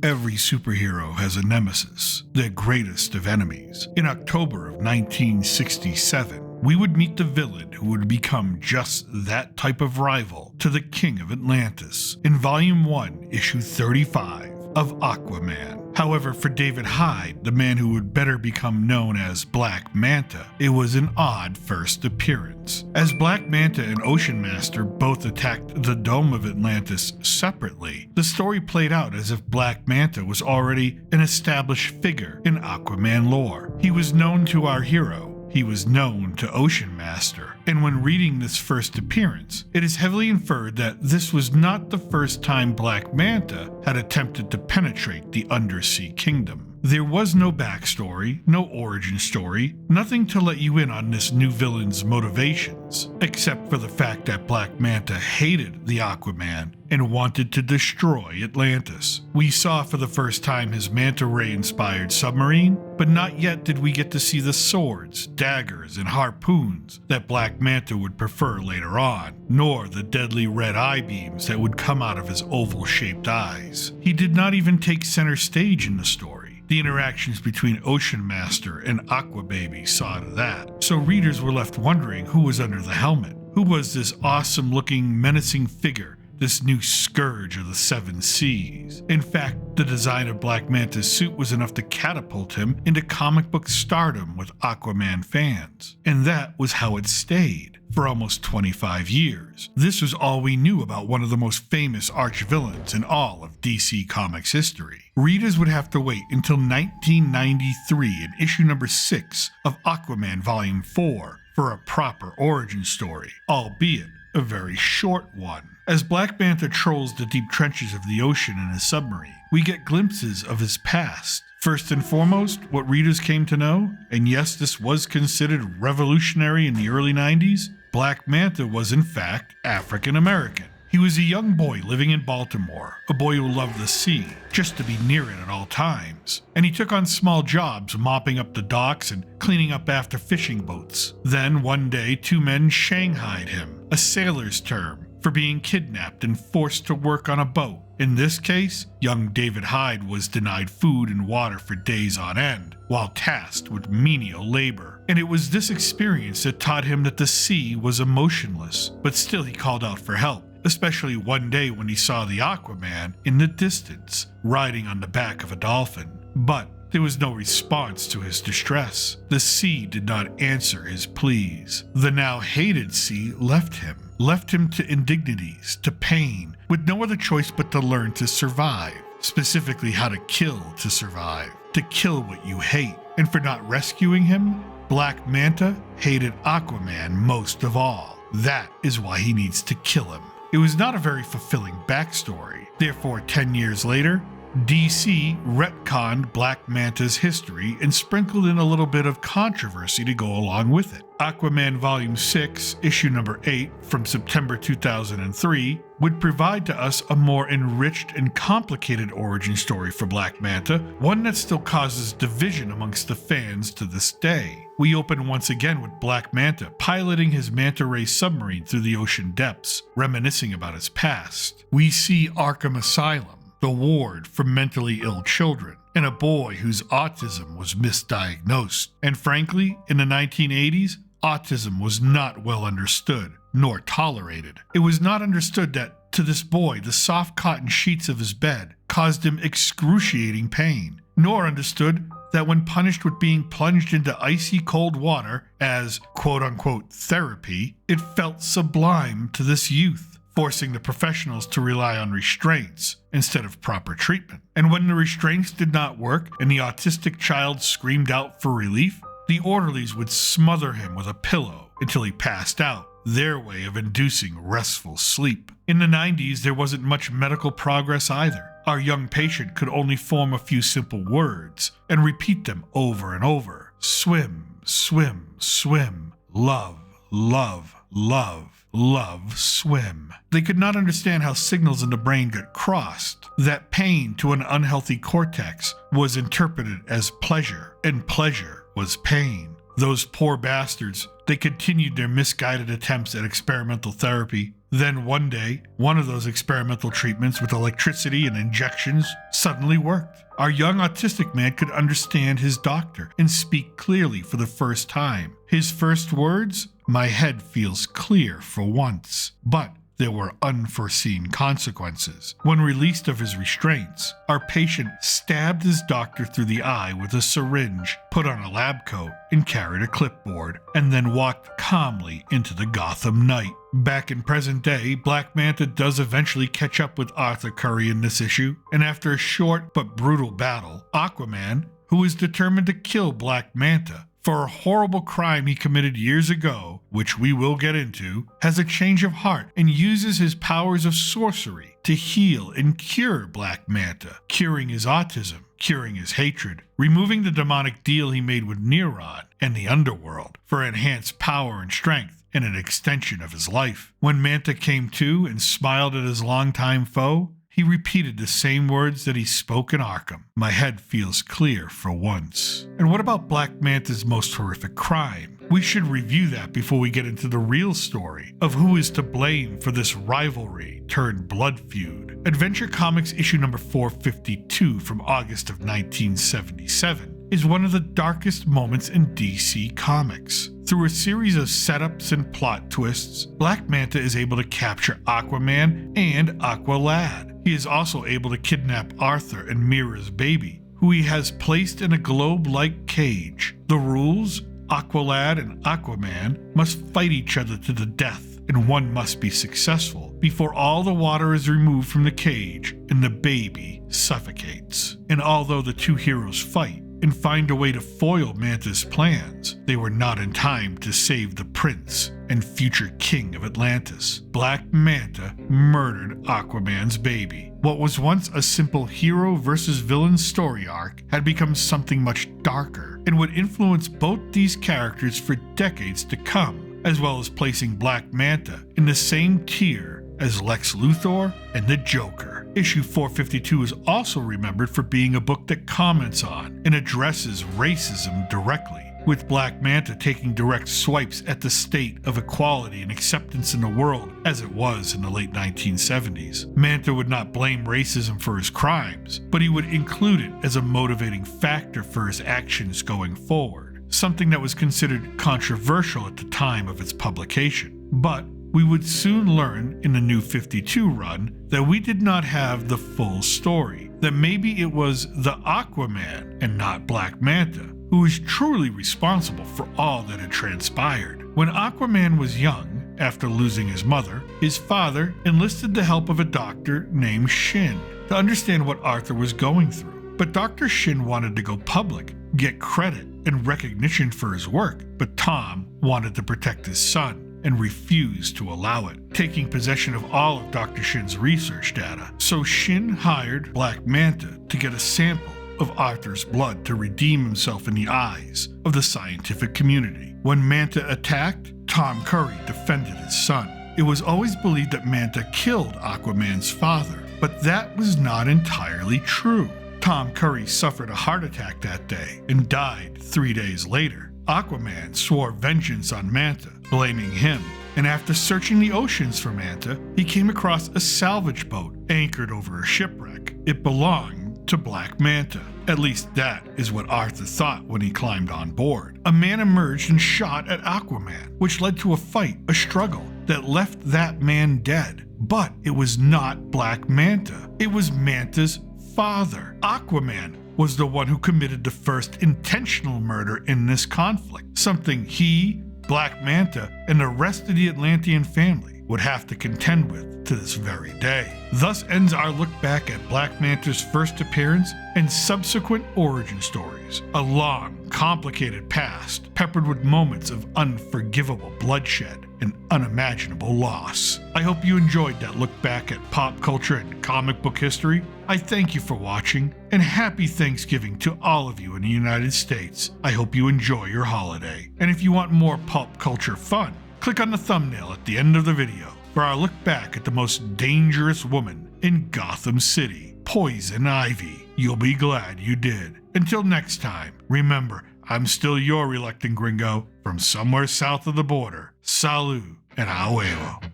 Every superhero has a nemesis, their greatest of enemies. In October of 1967, we would meet the villain who would become just that type of rival to the King of Atlantis in Volume 1, Issue 35 of Aquaman. However, for David Hyde, the man who would better become known as Black Manta, it was an odd first appearance. As Black Manta and Ocean Master both attacked the Dome of Atlantis separately, the story played out as if Black Manta was already an established figure in Aquaman lore. He was known to our hero. He was known to Ocean Master, and when reading this first appearance, it is heavily inferred that this was not the first time Black Manta had attempted to penetrate the Undersea Kingdom. There was no backstory, no origin story, nothing to let you in on this new villain's motivations, except for the fact that Black Manta hated the Aquaman and wanted to destroy Atlantis. We saw for the first time his manta ray-inspired submarine, but not yet did we get to see the swords, daggers, and harpoons that Black Manta would prefer later on, nor the deadly red eye beams that would come out of his oval-shaped eyes. He did not even take center stage in the story. The interactions between Ocean Master and Aqua Baby saw to that, so readers were left wondering who was under the helmet. Who was this awesome-looking, menacing figure, this new scourge of the seven seas? In fact, the design of Black Manta's suit was enough to catapult him into comic book stardom with Aquaman fans, and that was how it stayed for almost 25 years. This was all we knew about one of the most famous arch-villains in all of DC Comics history. Readers would have to wait until 1993 in issue number 6 of Aquaman Volume 4 for a proper origin story, albeit a very short one. As Black Manta trolls the deep trenches of the ocean in his submarine, we get glimpses of his past. First and foremost, what readers came to know, and yes, this was considered revolutionary in the early 90s, Black Manta was in fact African American. He was a young boy living in Baltimore, a boy who loved the sea, just to be near it at all times. And he took on small jobs mopping up the docks and cleaning up after fishing boats. Then one day, two men shanghaied him, a sailor's term for being kidnapped and forced to work on a boat. In this case, young David Hyde was denied food and water for days on end, while tasked with menial labor. And it was this experience that taught him that the sea was emotionless, but still he called out for help, especially one day when he saw the Aquaman in the distance, riding on the back of a dolphin. But there was no response to his distress. The sea did not answer his pleas. The now hated sea left him to indignities, to pain, with no other choice but to learn to survive, specifically how to kill to survive, to kill what you hate. And for not rescuing him, Black Manta hated Aquaman most of all. That is why he needs to kill him. It was not a very fulfilling backstory. Therefore, 10 years later, DC retconned Black Manta's history and sprinkled in a little bit of controversy to go along with it. Aquaman Volume 6, Issue number 8, from September 2003, would provide to us a more enriched and complicated origin story for Black Manta, one that still causes division amongst the fans to this day. We open once again with Black Manta piloting his manta ray submarine through the ocean depths, reminiscing about his past. We see Arkham Asylum, the ward for mentally ill children, and a boy whose autism was misdiagnosed. And frankly, in the 1980s, autism was not well understood, nor tolerated. It was not understood that, to this boy, the soft cotton sheets of his bed caused him excruciating pain, nor understood that when punished with being plunged into icy cold water as quote-unquote therapy, it felt sublime to this youth, forcing the professionals to rely on restraints instead of proper treatment. And when the restraints did not work and the autistic child screamed out for relief, the orderlies would smother him with a pillow until he passed out, their way of inducing restful sleep. In the 90s, there wasn't much medical progress either. Our young patient could only form a few simple words and repeat them over and over. Swim, swim, swim. Love, love, love, love, swim. They could not understand how signals in the brain got crossed, that pain to an unhealthy cortex was interpreted as pleasure, and pleasure was pain. Those poor bastards They continued their misguided attempts at experimental therapy. Then one day, one of those experimental treatments with electricity and injections suddenly worked. Our young autistic man could understand his doctor and speak clearly for the first time. His first words, "My head feels clear for once." But there were unforeseen consequences. When released of his restraints, our patient stabbed his doctor through the eye with a syringe, put on a lab coat, and carried a clipboard, and then walked calmly into the Gotham night. Back in present day, Black Manta does eventually catch up with Arthur Curry in this issue, and after a short but brutal battle, Aquaman, who is determined to kill Black Manta for a horrible crime he committed years ago, which we will get into, has a change of heart and uses his powers of sorcery to heal and cure Black Manta, curing his autism, curing his hatred, removing the demonic deal he made with Neron and the underworld for enhanced power and strength and an extension of his life. When Manta came to and smiled at his longtime foe, he repeated the same words that he spoke in Arkham. "My head feels clear for once." And what about Black Manta's most horrific crime? We should review that before we get into the real story of who is to blame for this rivalry turned blood feud. Adventure Comics issue number 452 from August of 1977 is one of the darkest moments in DC Comics. Through a series of setups and plot twists, Black Manta is able to capture Aquaman and Aqualad. He is also able to kidnap Arthur and Mira's baby, who he has placed in a globe-like cage. The rules? Aqualad and Aquaman must fight each other to the death, and one must be successful before all the water is removed from the cage and the baby suffocates. And although the two heroes fight and find a way to foil Manta's plans, they were not in time to save the prince and future king of Atlantis. Black Manta murdered Aquaman's baby. What was once a simple hero versus villain story arc had become something much darker and would influence both these characters for decades to come, as well as placing Black Manta in the same tier as Lex Luthor and the Joker. Issue 452 is also remembered for being a book that comments on and addresses racism directly, with Black Manta taking direct swipes at the state of equality and acceptance in the world as it was in the late 1970s. Manta would not blame racism for his crimes, but he would include it as a motivating factor for his actions going forward, something that was considered controversial at the time of its publication. But we would soon learn in the new 52 run that we did not have the full story, that maybe it was the Aquaman and not Black Manta who was truly responsible for all that had transpired. When Aquaman was young, after losing his mother, his father enlisted the help of a doctor named Shin to understand what Arthur was going through. But Dr. Shin wanted to go public, get credit and recognition for his work, but Tom wanted to protect his son and refused to allow it, taking possession of all of Dr. Shin's research data. So Shin hired Black Manta to get a sample of Arthur's blood to redeem himself in the eyes of the scientific community. When Manta attacked, Tom Curry defended his son. It was always believed that Manta killed Aquaman's father, but that was not entirely true. Tom Curry suffered a heart attack that day and died 3 days later. Aquaman swore vengeance on Manta, blaming him, and after searching the oceans for Manta, he came across a salvage boat anchored over a shipwreck. It belonged to Black Manta. At least that is what Arthur thought when he climbed on board. A man emerged and shot at Aquaman, which led to a fight, a struggle, that left that man dead. But it was not Black Manta. It was Manta's father. Aquaman was the one who committed the first intentional murder in this conflict, something he, Black Manta, and the rest of the Atlantean family would have to contend with to this very day. Thus ends our look back at Black Manta's first appearance and subsequent origin stories. A long, complicated past, peppered with moments of unforgivable bloodshed and unimaginable loss. I hope you enjoyed that look back at pop culture and comic book history. I thank you for watching, and happy Thanksgiving to all of you in the United States. I hope you enjoy your holiday. And if you want more pop culture fun, click on the thumbnail at the end of the video for our look back at the most dangerous woman in Gotham City, Poison Ivy. You'll be glad you did. Until next time, remember, I'm still your reluctant gringo from somewhere south of the border. Salud and a huevo.